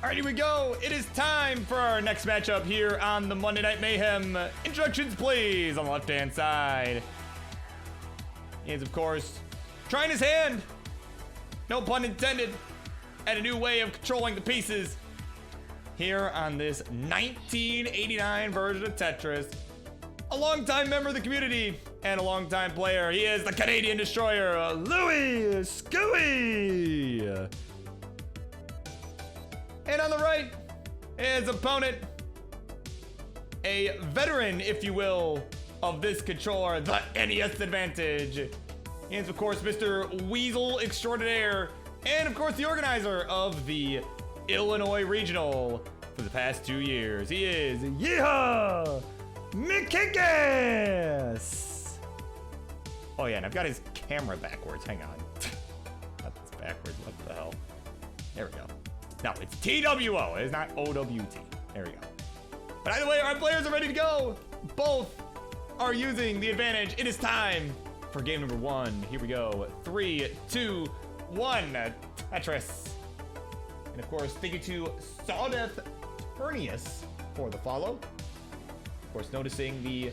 All right, here we go. It is time for our next matchup here on the Monday Night Mayhem. Introductions, please, on the left-hand side. He is, of course, trying his hand, no pun intended, at a new way of controlling the pieces here on this 1989 version of Tetris. A longtime member of the community and a longtime player. He is the Canadian Destroyer, Louie Skouie. And on the right, his opponent, a veteran, if you will, of this controller, the NES Advantage. He is, of course, Mr. Weasel Extraordinaire, and of course, the organizer of the Illinois Regional for the past 2 years. He is Yeehaw! Mikikis! Oh yeah, and I've got his camera backwards. Hang on. That's backwards. What the hell? There we go. No, it's TWO. It is not OWT. There we go. But either way, our players are ready to go. Both are using the advantage. It is time for game number 1. Here we go. 3, 2, 1. Tetris. And of course, thank you to Sawdeath Turnius for the follow. Of course, noticing the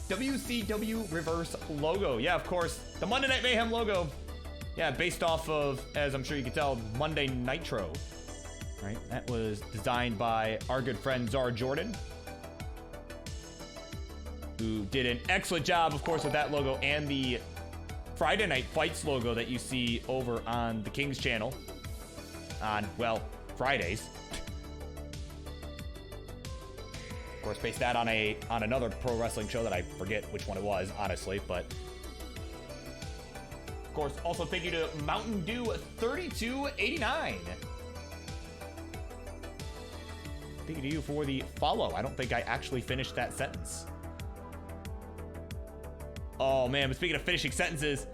WCW reverse logo. Yeah, of course, the Monday Night Mayhem logo. Yeah, based off of, as I'm sure you can tell, Monday Nitro. Right, that was designed by our good friend Zara Jordan, who did an excellent job, of course, with that logo and the Friday Night Fights logo that you see over on the King's channel on, well, Fridays. Of course, based that on another pro wrestling show that I forget which one it was, honestly, but of course, also thank you to Mountain Dew 3289. Thank you to you for the follow. I don't think I actually finished that sentence. Oh man, but speaking of finishing sentences,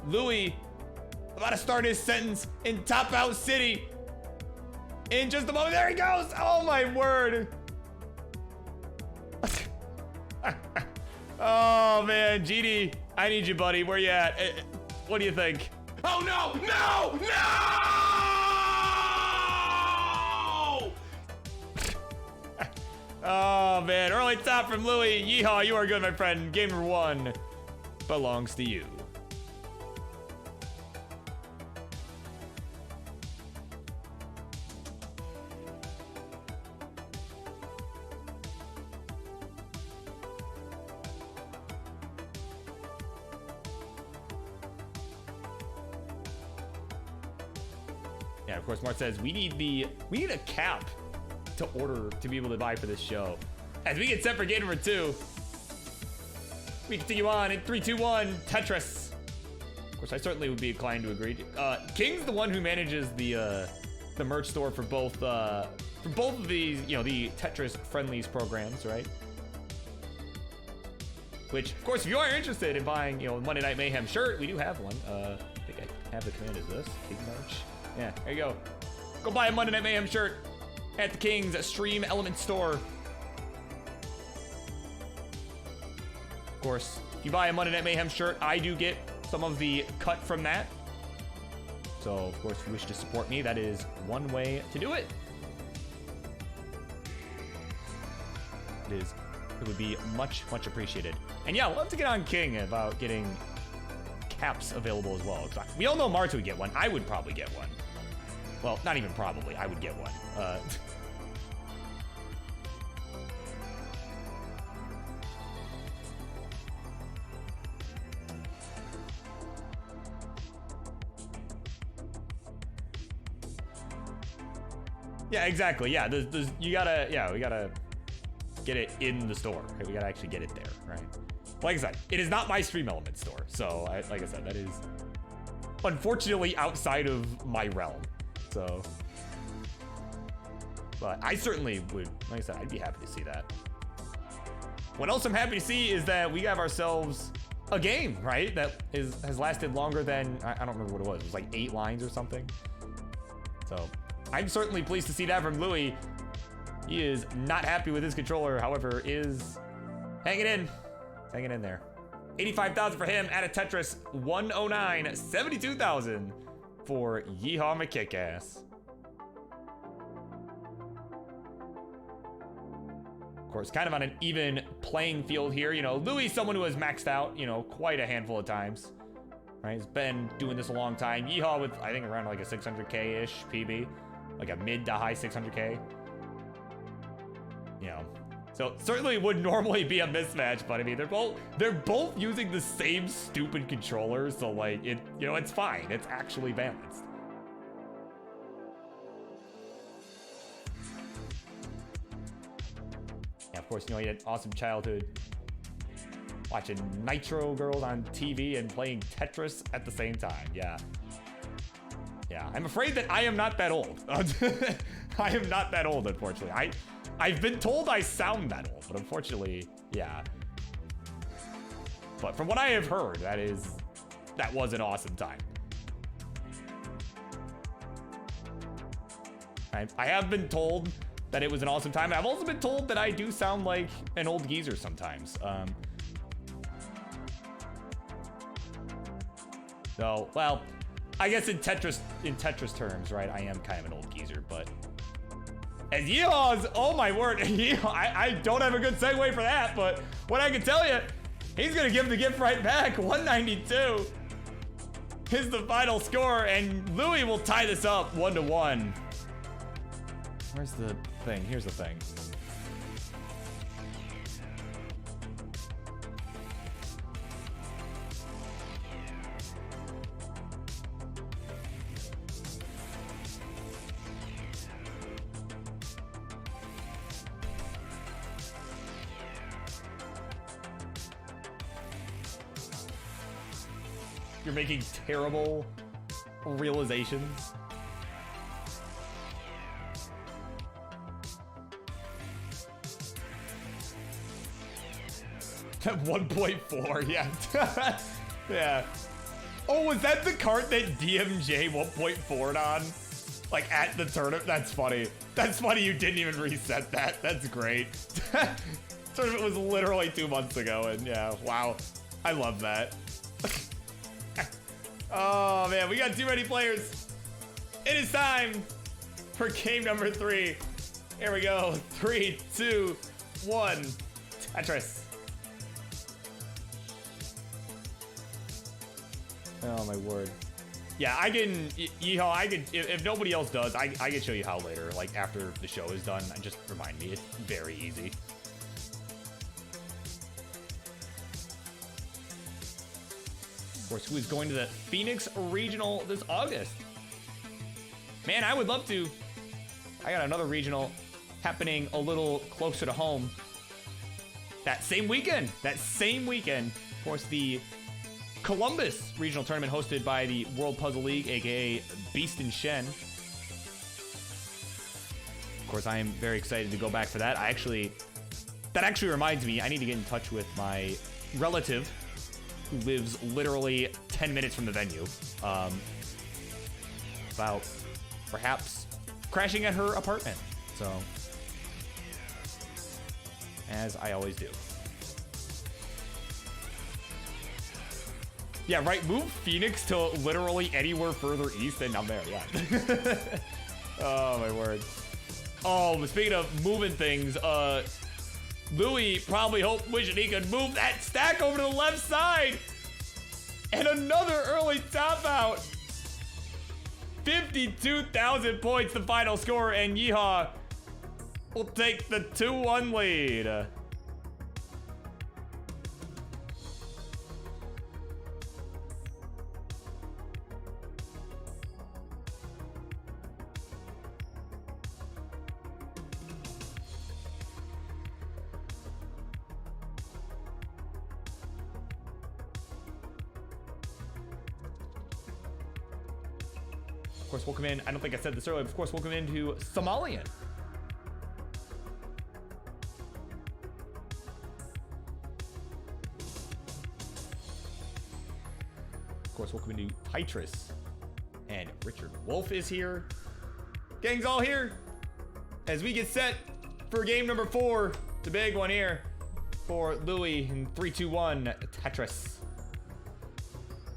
Louie about to start his sentence in Top Out City in just a moment. There he goes. Oh my word. Oh man, GD, I need you, buddy. Where you at? What do you think? Oh no, no, no! Oh man, early top from Louie. Yeehaw, you are good, my friend. Game number 1 belongs to you. Yeah, of course, Mart says we need a cap to order to be able to buy for this show. As we get set for game number 2, we continue on in 3, 2, 1, Tetris. Of course, I certainly would be inclined to agree. King's the one who manages the merch store for both of these, you know, the Tetris Friendlies programs, right? Which, of course, if you are interested in buying, you know, Monday Night Mayhem shirt, we do have one. I think I have the command is this, King Merch. Yeah, there you go. Go buy a Monday Night Mayhem shirt at the King's Stream Element store. Of course, if you buy a Monday Night Mayhem shirt, I do get some of the cut from that. So, of course, if you wish to support me, that is one way to do it. It would be much, much appreciated. And yeah, we'll have to get on King about getting caps available as well. We all know Marta would get one. I would probably get one. Well, not even probably. I would get one. Yeah, exactly. Yeah, you gotta. Yeah, we gotta get it in the store. Right? We gotta actually get it there, right? Like I said, it is not my Stream Element store, so like I said, that is unfortunately outside of my realm. So, but I certainly would, like I said, I'd be happy to see that. What else I'm happy to see is that we have ourselves a game, right? That has lasted longer than, I don't remember what it was. It was like 8 lines or something. So, I'm certainly pleased to see that from Louie. He is not happy with his controller, however, is hanging in. He's hanging in there. 85,000 for him at a Tetris 109, 72,000 for Yeehaw McKickass. course, kind of on an even playing field here. You know, Louie, someone who has maxed out, you know, quite a handful of times. Right, he's been doing this a long time. Yeehaw with, I think, around like a 600K-ish PB. Like a mid to high 600K. You know, so certainly would normally be a mismatch, but I mean, they're both using the same stupid controller, so like, you know, it's fine. It's actually balanced. Yeah, of course, you know, he had an awesome childhood. Watching Nitro girls on TV and playing Tetris at the same time. Yeah. Yeah, I'm afraid that I am not that old. I am not that old, unfortunately. I've been told I sound that old, but unfortunately, yeah. But from what I have heard, that was an awesome time. I have been told that it was an awesome time. I've also been told that I do sound like an old geezer sometimes. So, well, I guess in Tetris terms, right, I am kind of an old geezer, but as Yeehaw's, oh my word, Yeehaw, I don't have a good segue for that, but what I can tell you, he's gonna give the gift right back. 192 is the final score, and Louie will tie this up 1-1. Where's the thing? Here's the thing. You're making terrible realizations. At 1.4, yeah. Yeah. Oh, was that the cart that DMJ 1.4'd on? Like at the tournament? That's funny. That's funny you didn't even reset that. That's great. Tournament was literally 2 months ago, and yeah, wow. I love that. Oh man, we got too many players. It is time for game number 3. Here we go. 3, 2, 1. Tetris. Oh my word. Yeah, I can, Yeehaw, I could, if nobody else does, I can show you how later, like after the show is done. Just remind me, it's very easy. Of course, who is going to the Phoenix Regional this August? Man, I would love to. I got another regional happening a little closer to home. That same weekend. Of course, the Columbus Regional Tournament hosted by the World Puzzle League, aka Beast and Shen. Of course, I am very excited to go back for that. That actually reminds me, I need to get in touch with my relative who lives literally 10 minutes from the venue. About perhaps crashing at her apartment. So, as I always do. Yeah, right, move Phoenix to literally anywhere further east than I'm there, yeah. Oh, my word. Oh, speaking of moving things, Louie probably wishing he could move that stack over to the left side. And another early top out. 52,000 points, the final score, and Yeehaw will take the 2-1 lead. Of course, welcome in. I don't think I said this earlier, but of course, welcome into Somalian. Of course, welcome into Tetris. And Richard Wolf is here. Gang's all here as we get set for game number 4, the big one here for Louie in 3, 2, 1 Tetris.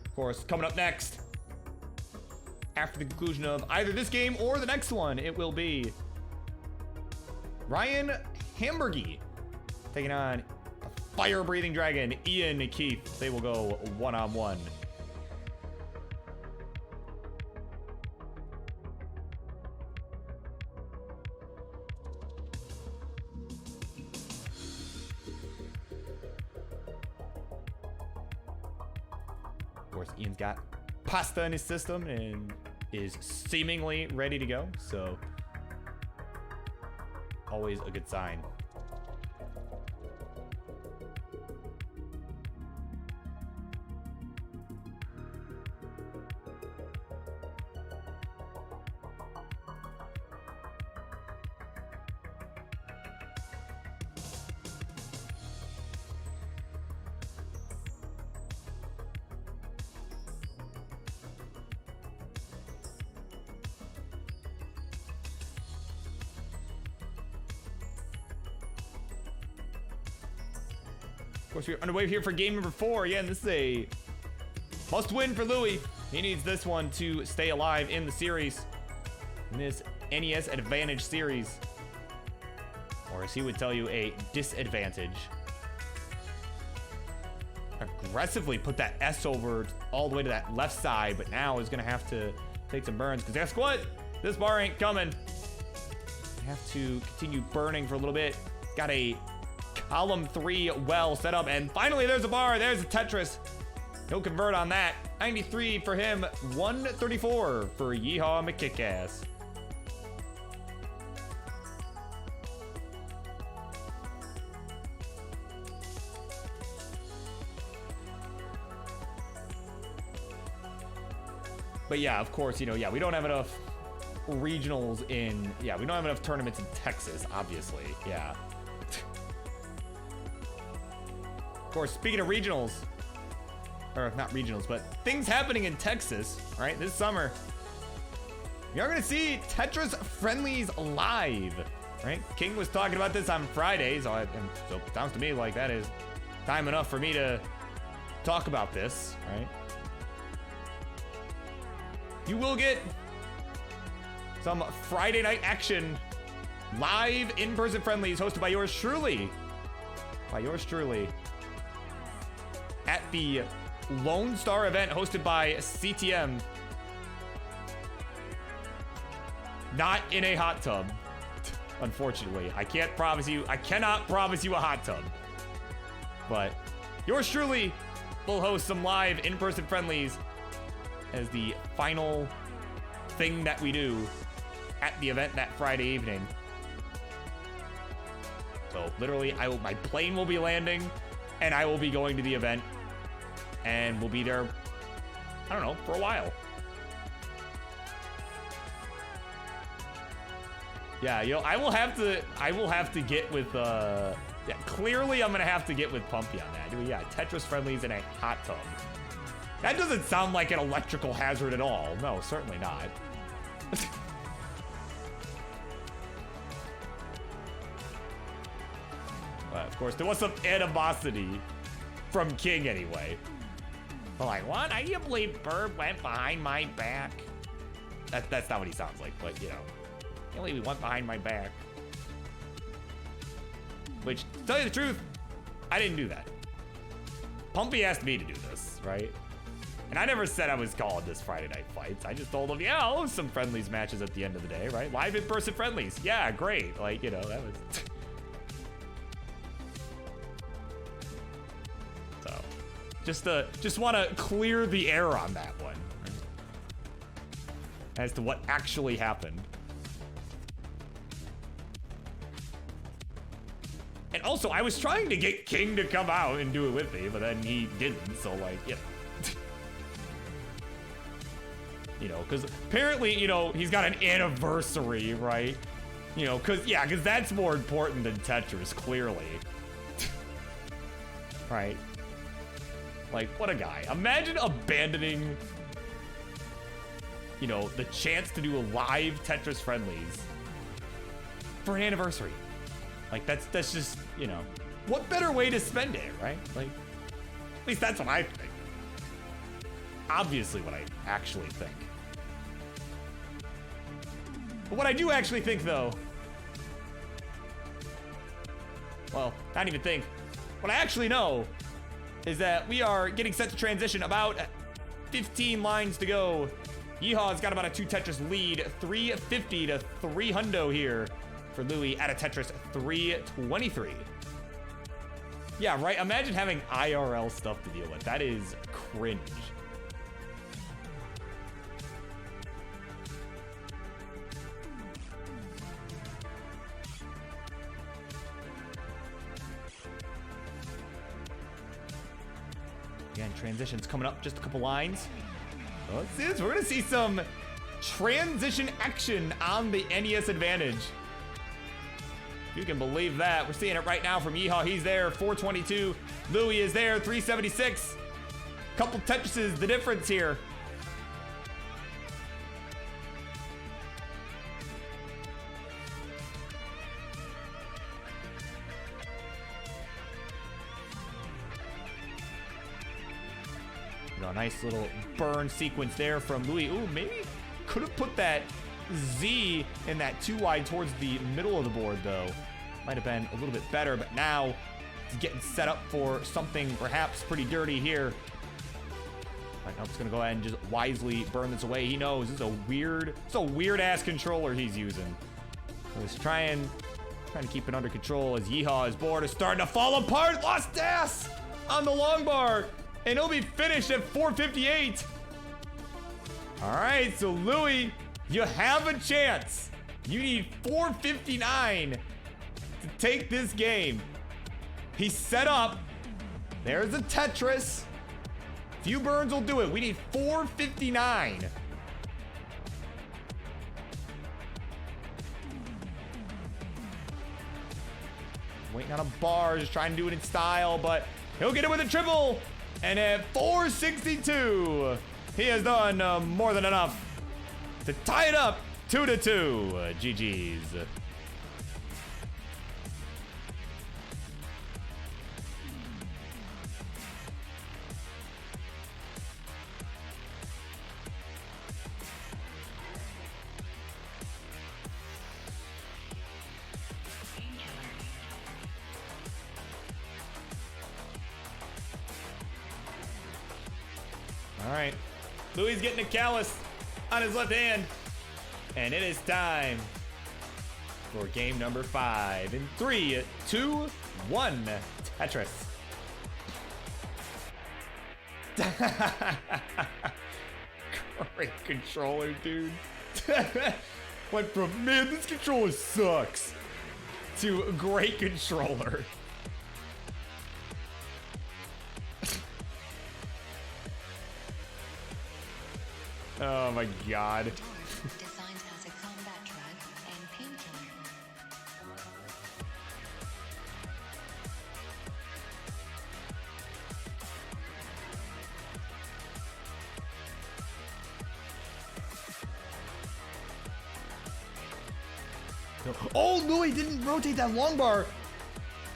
Of course, coming up next, after the conclusion of either this game or the next one, it will be Ryan Hamburgy taking on a fire-breathing dragon, Ian and Keith. They will go one-on-one. Of course, Ian's got pasta in his system and is seemingly ready to go, so always a good sign. Of course, we're underway here for game number 4. Again, this is a must-win for Louie. He needs this one to stay alive in the series, in this NES Advantage series. Or as he would tell you, a disadvantage. Aggressively put that S over all the way to that left side, but now is going to have to take some burns, because guess what? This bar ain't coming. Have to continue burning for a little bit. Got a column 3 well set up, and finally there's a bar. There's a Tetris. No convert on that. 93 for him, 134 for Yeehaw McKickass. But yeah, of course, you know, yeah, we don't have enough regionals in, yeah, we don't have enough tournaments in Texas, obviously, yeah. Of course, speaking of regionals, or not regionals, but things happening in Texas, right, this summer, you're gonna see Tetris Friendlies live, right? King was talking about this on Friday, so it sounds to me like that is time enough for me to talk about this, right? You will get some Friday night action, live in-person friendlies hosted by yours truly. At the Lone Star event hosted by CTM. Not in a hot tub, unfortunately. I cannot promise you a hot tub. But yours truly will host some live in-person friendlies as the final thing that we do at the event that Friday evening. So literally, my plane will be landing, and I will be going to the event, and we'll be there, I don't know, for a while. Yeah, you know, I will have to get with, yeah, clearly I'm gonna have to get with Pumpy on that. Yeah, Tetris Friendlies in a hot tub. That doesn't sound like an electrical hazard at all. No, certainly not. But of course, there was some animosity from King anyway. I'm like, what? I can't believe Bird went behind my back. That's not what he sounds like, but you know. I can't believe he went behind my back. Which, to tell you the truth, I didn't do that. Pumpy asked me to do this, right? And I never said I was calling this Friday Night Fights. I just told him, yeah, I'll have some friendlies matches at the end of the day, right? Live in-person friendlies. Yeah, great. Like, you know, that was... So, just want to clear the air on that one. Right? As to what actually happened. And also, I was trying to get King to come out and do it with me, but then he didn't, so like, you know. You know, because apparently, you know, he's got an anniversary, right? You know, because that's more important than Tetris, clearly. Right? Like, what a guy. Imagine abandoning, you know, the chance to do a live Tetris Friendlies for an anniversary. Like, that's just, you know, what better way to spend it, right? Like, at least that's what I think. Obviously what I actually think. But what I do actually think, though, well, Not even think. What I actually know is that we are getting set to transition. About 15 lines to go. Yeehaw's got about a 2 Tetris lead. 350 to 300 here for Louie at a Tetris 323. Yeah, right. Imagine having IRL stuff to deal with. That is cringe. Again, transitions coming up, just a couple lines. Let's see this. We're gonna see some transition action on the NES Advantage. You can believe that. We're seeing it right now from Yeehaw. He's there, 422. Louie is there, 376. Couple Tetrises, the difference here. A nice little burn sequence there from Louie. Ooh, maybe could have put that Z in that 2 wide towards the middle of the board, though. Might have been a little bit better, but now he's getting set up for something perhaps pretty dirty here. All right, now it's gonna go ahead and just wisely burn this away. He knows this is a weird ass controller he's using. So he's trying to keep it under control as Yeehaw's board is starting to fall apart. Lost ass on the long bar. And it'll be finished at 458. All right, so Louie, you have a chance. You need 459 to take this game. He's set up. There's a Tetris. Few burns will do it. We need 459. Waiting on a bar, just trying to do it in style, but he'll get it with a triple. And at 462, he has done more than enough to tie it up 2-2. GG's. All right, Louie's getting a callus on his left hand, and it is time for game number 5 in 3, 2, 1, Tetris. Great controller, dude. Went from, man, this controller sucks, to great controller. Oh my god. Designed as a combat drug and painkiller. Oh, Louie didn't rotate that long bar.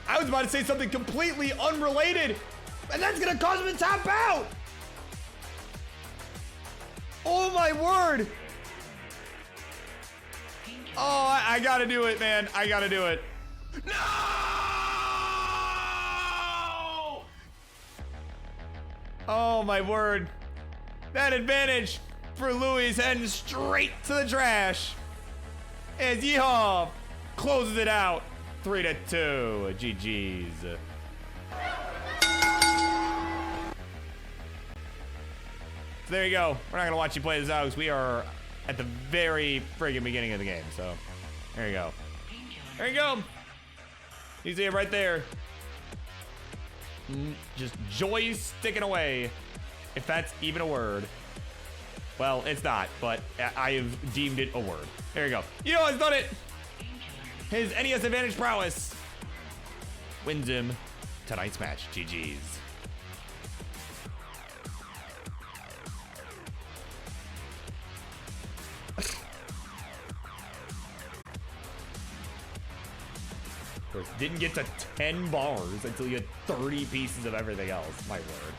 I was about to say something completely unrelated, and that's gonna cause him to tap out. Oh my word! Oh, I gotta do it, man. I gotta do it. No! Oh my word. That advantage for Louie is heading straight to the trash as Yeehaw closes it out 3-2. GG's. There you go. We're not gonna watch you play this out because we are at the very friggin' beginning of the game. So there you go. There you go. You see it right there. Just joy sticking away, if that's even a word. Well, it's not, but I have deemed it a word. There you go. Yeehaw has done it. His NES Advantage prowess wins him tonight's match. GG's. Of course, didn't get to 10 bars until you had 30 pieces of everything else. My word.